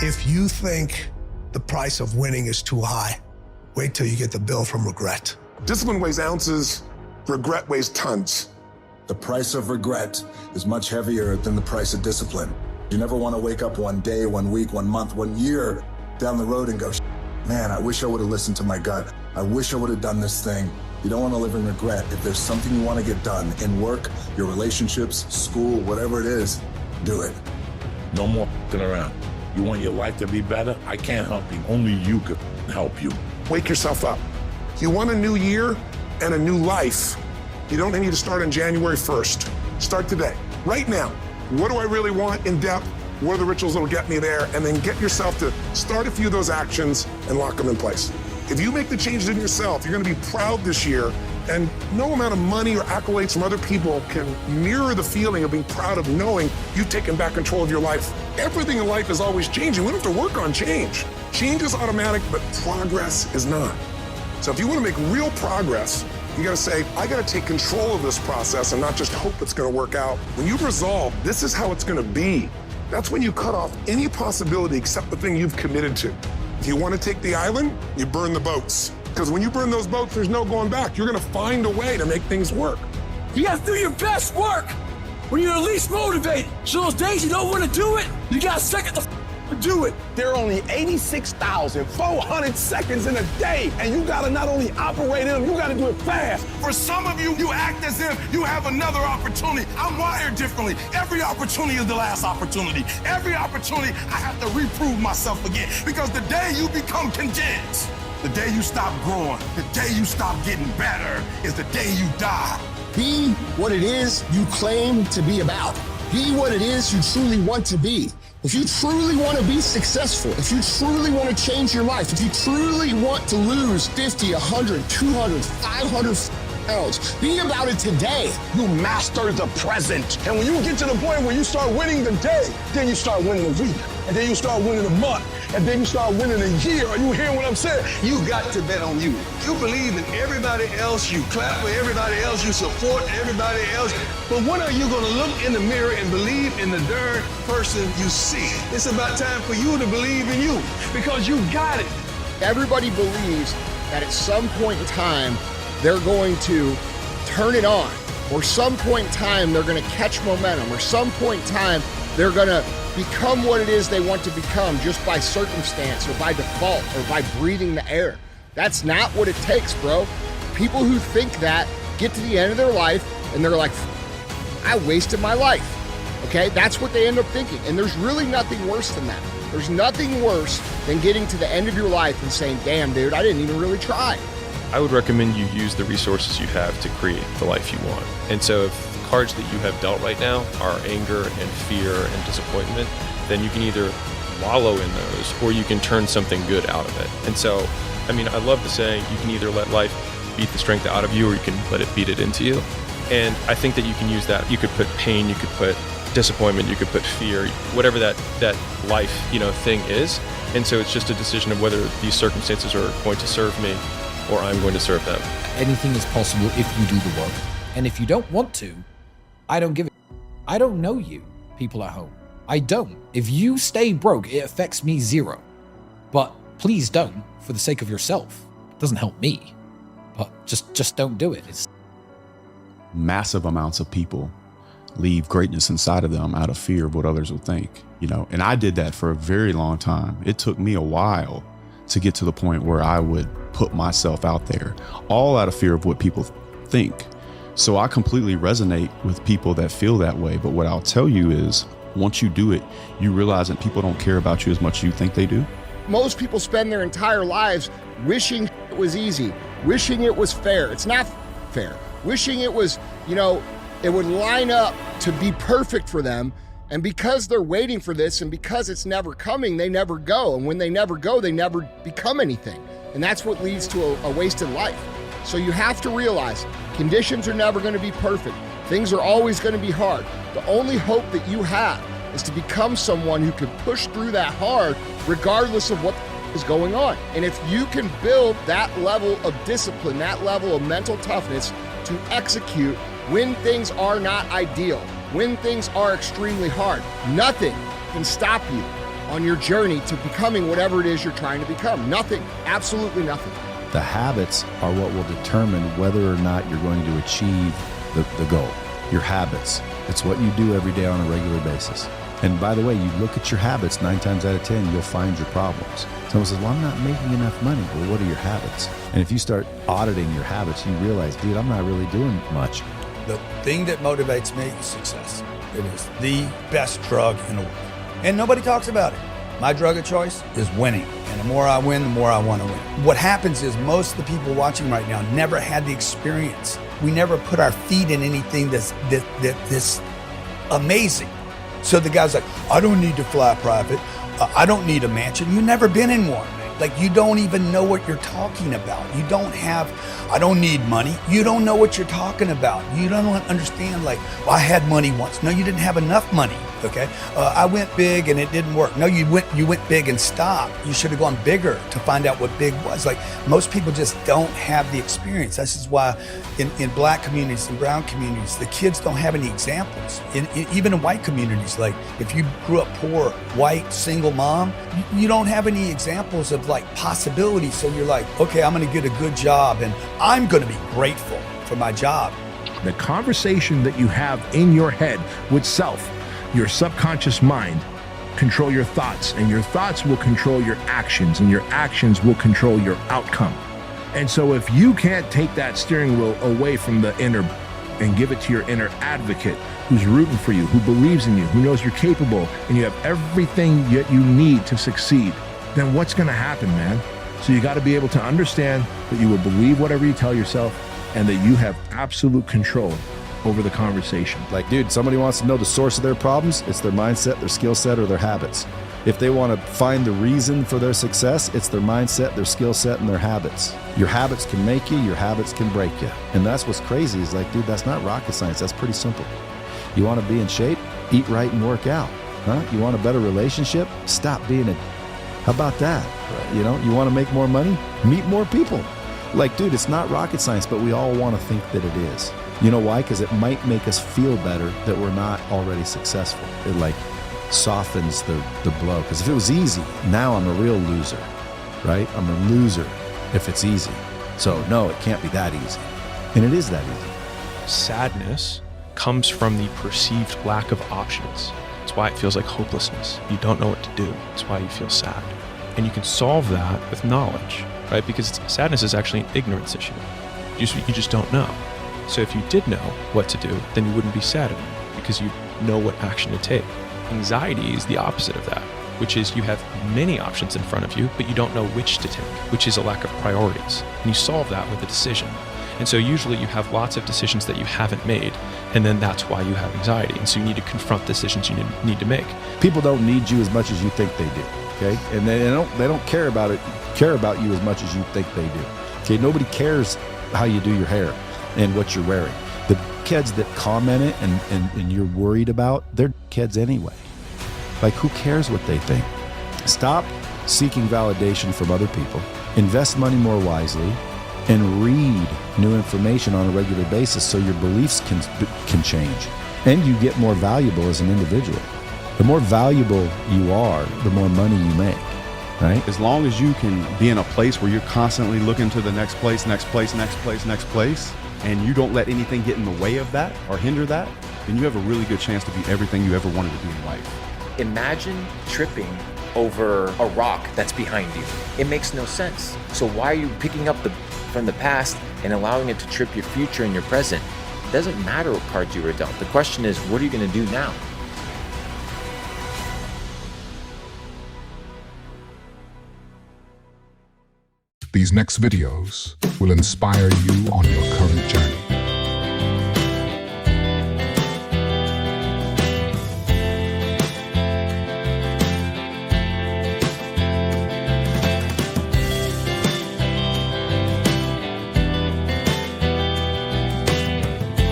If you think the price of winning is too high, wait till you get the bill from regret. Discipline weighs ounces, regret weighs tons. The price of regret is much heavier than the price of discipline. You never want to wake up one day, 1 week, 1 month, 1 year down the road and go, man, I wish I would have listened to my gut. I wish I would have done this thing. You don't want to live in regret. If there's something you want to get done in work, your relationships, school, whatever it is, do it. No more f***ing around. You want your life to be better? I can't help you. Only you can help you. Wake yourself up. You want a new year and a new life. You don't need to start on January 1st. Start today, right now. What do I really want in depth? What are the rituals that will get me there? And then get yourself to start a few of those actions and lock them in place. If you make the changes in yourself, you're gonna be proud this year, and no amount of money or accolades from other people can mirror the feeling of being proud of knowing you've taken back control of your life. Everything in life is always changing. We don't have to work on change. Change is automatic, but progress is not. So if you wanna make real progress, you gotta say, I gotta take control of this process and not just hope it's gonna work out. When you resolve, this is how it's gonna be, that's when you cut off any possibility except the thing you've committed to. If you want to take the island, you burn the boats. Because when you burn those boats, there's no going back. You're going to find a way to make things work. You got to do your best work when you're least motivated. So those days you don't want to do it, you got to second the do it. There are only 86,400 seconds in a day, and you gotta not only operate them, you gotta do it fast. For some of you, you act as if you have another opportunity. I'm wired differently. Every opportunity is the last opportunity. Every opportunity, I have to reprove myself again. Because the day you become condensed, the day you stop growing, the day you stop getting better, is the day you die. Be what it is you claim to be about. Be what it is you truly want to be. If you truly want to be successful, if you truly want to change your life, if you truly want to lose 50, 100, 200, 500 pounds, be about it today. You master the present. And when you get to the point where you start winning the day, then you start winning the week. And then you start winning a month. And then you start winning a year. Are you hearing what I'm saying? You got to bet on you. You believe in everybody else. You clap for everybody else. You support everybody else. But when are you going to look in the mirror and believe in the darn person you see? It's about time for you to believe in you because you got it. Everybody believes that at some point in time, they're going to turn it on, or some point in time, they're going to catch momentum, or some point in time, they're going to become what it is they want to become just by circumstance or by default or by breathing the air. That's not what it takes, bro. People who think that get to the end of their life and they're like, I wasted my life. Okay, that's what they end up thinking. And there's really nothing worse than that. There's nothing worse than getting to the end of your life and saying, damn, dude, I didn't even really try. I would recommend you use the resources you have to create the life you want. And so if the cards that you have dealt right now are anger and fear and disappointment, then you can either wallow in those or you can turn something good out of it. And so, I mean, I love to say you can either let life beat the strength out of you or you can let it beat it into you. And I think that you can use that. You could put pain, you could put disappointment, you could put fear, whatever that life, thing is. And so it's just a decision of whether these circumstances are going to serve me or I'm going to serve them. Anything is possible if you do the work. And if you don't want to, I don't give a I don't know you, people at home. I don't. If you stay broke, it affects me zero. But please don't, for the sake of yourself. It doesn't help me. But just don't do it. It's massive amounts of people leave greatness inside of them out of fear of what others will think, and I did that for a very long time. It took me a while to get to the point where I would put myself out there, all out of fear of what people think. So I completely resonate with people that feel that way. But what I'll tell you is, once you do it, you realize that people don't care about you as much as you think they do. Most people spend their entire lives wishing it was easy, wishing it was fair. It's not fair. Wishing it was, it would line up to be perfect for them. And because they're waiting for this and because it's never coming, they never go. And when they never go, they never become anything. And that's what leads to a wasted life. So you have to realize conditions are never going to be perfect. Things are always going to be hard. The only hope that you have is to become someone who can push through that hard regardless of what is going on. And if you can build that level of discipline, that level of mental toughness to execute when things are not ideal, when things are extremely hard, nothing can stop you on your journey to becoming whatever it is you're trying to become? Nothing. Absolutely nothing. The habits are what will determine whether or not you're going to achieve the goal. Your habits. It's what you do every day on a regular basis. And by the way, you look at your habits, 9 times out of 10, you'll find your problems. Someone says, well, I'm not making enough money. Well, what are your habits? And if you start auditing your habits, you realize, dude, I'm not really doing much. The thing that motivates me is success. It is the best drug in the world. And nobody talks about it. My drug of choice is winning. And the more I win, the more I want to win. What happens is most of the people watching right now never had the experience. We never put our feet in anything that's amazing. So the guy's like, I don't need to fly private. I don't need a mansion. You've never been in one. Like, you don't even know what you're talking about. You don't have, I don't need money. You don't know what you're talking about. You don't understand, like, well, I had money once. No, you didn't have enough money, okay? I went big and it didn't work. No, you went big and stopped. You should have gone bigger to find out what big was. Like, most people just don't have the experience. This is why in black communities and brown communities, the kids don't have any examples. Even in white communities, like, if you grew up poor, white, single mom, you don't have any examples of, like, possibilities. So you're like, okay, I'm gonna get a good job and I'm gonna be grateful for my job. The conversation that you have in your head with self, your subconscious mind, control your thoughts, and your thoughts will control your actions, and your actions will control your outcome. And so if you can't take that steering wheel away from the inner and give it to your inner advocate who's rooting for you, who believes in you, who knows you're capable, and you have everything that you need to succeed, then what's gonna happen, man? So you gotta be able to understand that you will believe whatever you tell yourself and that you have absolute control over the conversation. Like, dude, somebody wants to know the source of their problems, it's their mindset, their skill set, or their habits. If they want to find the reason for their success, it's their mindset, their skill set, and their habits. Your habits can make you, your habits can break you. And that's what's crazy is, like, dude, that's not rocket science, that's pretty simple. You want to be in shape? Eat right and work out. Huh? You want a better relationship? Stop being a... How about that? You know, you want to make more money? Meet more people. Like, dude, it's not rocket science, but we all want to think that it is. You know why? Because it might make us feel better that we're not already successful. It, like, softens the blow. Because if it was easy, now I'm a real loser, right? I'm a loser if it's easy. So no, it can't be that easy. And it is that easy. Sadness comes from the perceived lack of options. It's why it feels like hopelessness. You don't know what to do. It's why you feel sad. And you can solve that with knowledge, right? Because sadness is actually an ignorance issue. You just don't know. So if you did know what to do, then you wouldn't be sad anymore because you know what action to take. Anxiety is the opposite of that, which is you have many options in front of you, but you don't know which to take, which is a lack of priorities. And you solve that with a decision. And so usually you have lots of decisions that you haven't made, and then that's why you have anxiety. And so you need to confront decisions you need to make. People don't need you as much as you think they do, okay? And they don't care about you as much as you think they do. Okay, nobody cares how you do your hair and what you're wearing. The kids that comment it and you're worried about, they're kids anyway. Like, who cares what they think? Stop seeking validation from other people, invest money more wisely, and read new information on a regular basis so your beliefs can change. And you get more valuable as an individual. The more valuable you are, the more money you make, right? As long as you can be in a place where you're constantly looking to the next place, and you don't let anything get in the way of that or hinder that, then you have a really good chance to be everything you ever wanted to be in life. Imagine tripping over a rock that's behind you. It makes no sense. So why are you picking up from the past and allowing it to trip your future and your present? It doesn't matter what cards you were dealt. The question is, what are you going to do now? These next videos will inspire you on your current journey.